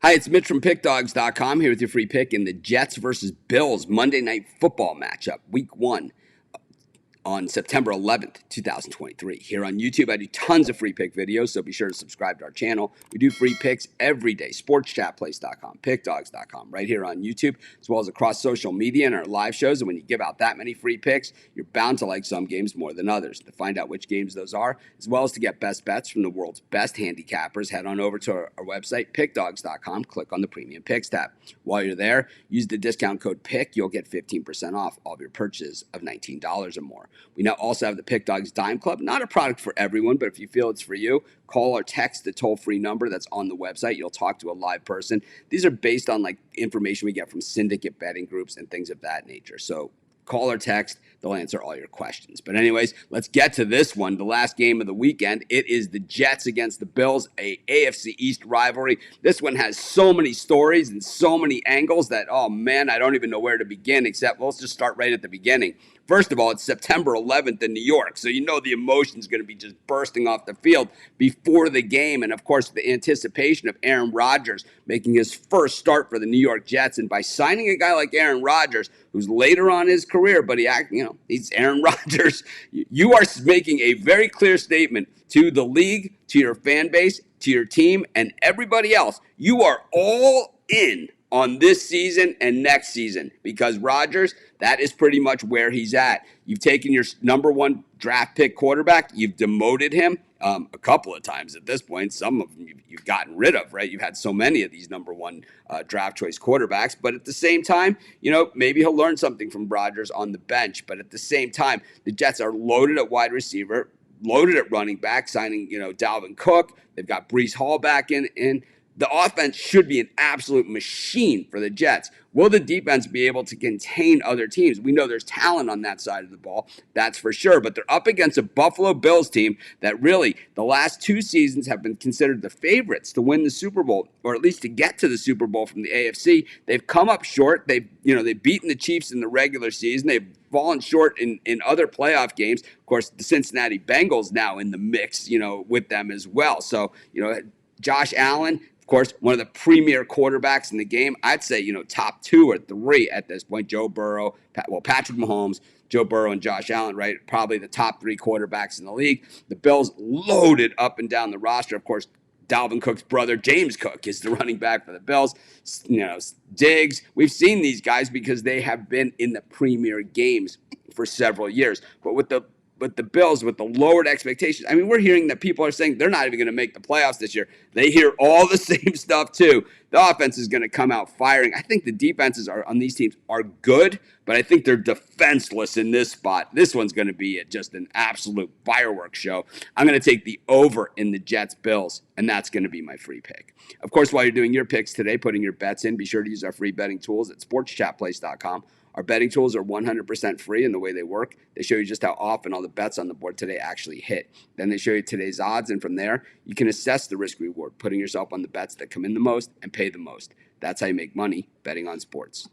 Hi, it's Mitch from Pickdawgz.com here with your free pick in the Jets versus Bills Monday Night Football matchup, Week 1 on September 11th, 2023. Here on YouTube, I do tons of free pick videos, so be sure to subscribe to our channel. We do free picks every day. Sportschatplace.com, Pickdawgz.com, right here on YouTube, as well as across social media and our live shows. And when you give out that many free picks, you're bound to like some games more than others. To find out which games those are, as well as to get best bets from the world's best handicappers, head on over to our website, Pickdawgz.com, click on the Premium Picks tab. While you're there, use the discount code PICK. You'll get 15% off all of your purchases of $19 or more. We now also have the Pick Dawgz Dime Club. Not a product for everyone, but if you feel it's for you, call or text the toll-free number that's on the website. You'll talk to a live person. These are based on information we get from syndicate betting groups and things of that nature. So call or text. They'll answer all your questions. But anyways, let's get to this one, the last game of the weekend. It is the Jets against the Bills, a AFC East rivalry. This one has so many stories and so many angles that, oh man, I don't even know where to begin, except let's just start right at the beginning. First of all, it's September 11th in New York, so you know the emotion's going to be just bursting off the field before the game. And, of course, the anticipation of Aaron Rodgers making his first start for the New York Jets. And by signing a guy like Aaron Rodgers, who's later on in his career, but he's Aaron Rodgers, you are making a very clear statement to the league, to your fan base, to your team, and everybody else. You are all in on this season and next season because Rodgers, that is pretty much where he's at. You've taken your number one draft pick quarterback. You've demoted him a couple of times at this point. Some of them you've gotten rid of, right? You've had so many of these number one draft choice quarterbacks. But at the same time, maybe he'll learn something from Rodgers on the bench. But at the same time, the Jets are loaded at wide receiver, loaded at running back, signing, Dalvin Cook. They've got Breece Hall back in. The offense should be an absolute machine for the Jets. Will the defense be able to contain other teams? We know there's talent on that side of the ball, that's for sure. But they're up against a Buffalo Bills team that really, the last 2 seasons have been considered the favorites to win the Super Bowl, or at least to get to the Super Bowl from the AFC. They've come up short. They've beaten the Chiefs in the regular season. They've fallen short in other playoff games. Of course, the Cincinnati Bengals now in the mix, with them as well. So, Josh Allen, of course, one of the premier quarterbacks in the game. I'd say, top 2 or 3 at this point. Joe Burrow, Patrick Mahomes, Joe Burrow, and Josh Allen, right? Probably the top 3 quarterbacks in the league. The Bills loaded up and down the roster. Of course, Dalvin Cook's brother, James Cook, is the running back for the Bills. Diggs. We've seen these guys because they have been in the premier games for several years. But with the Bills, with the lowered expectations, we're hearing that people are saying they're not even going to make the playoffs this year. They hear all the same stuff too. The offense is going to come out firing. I think the defenses on these teams are good, but I think they're defenseless in this spot. This one's going to be just an absolute fireworks show. I'm going to take the over in the Jets-Bills, and that's going to be my free pick. Of course, while you're doing your picks today, putting your bets in, be sure to use our free betting tools at sportschatplace.com. Our betting tools are 100% free in the way they work. They show you just how often all the bets on the board today actually hit. Then they show you today's odds, and from there, you can assess the risk-reward, putting yourself on the bets that come in the most and pay the most. That's how you make money betting on sports.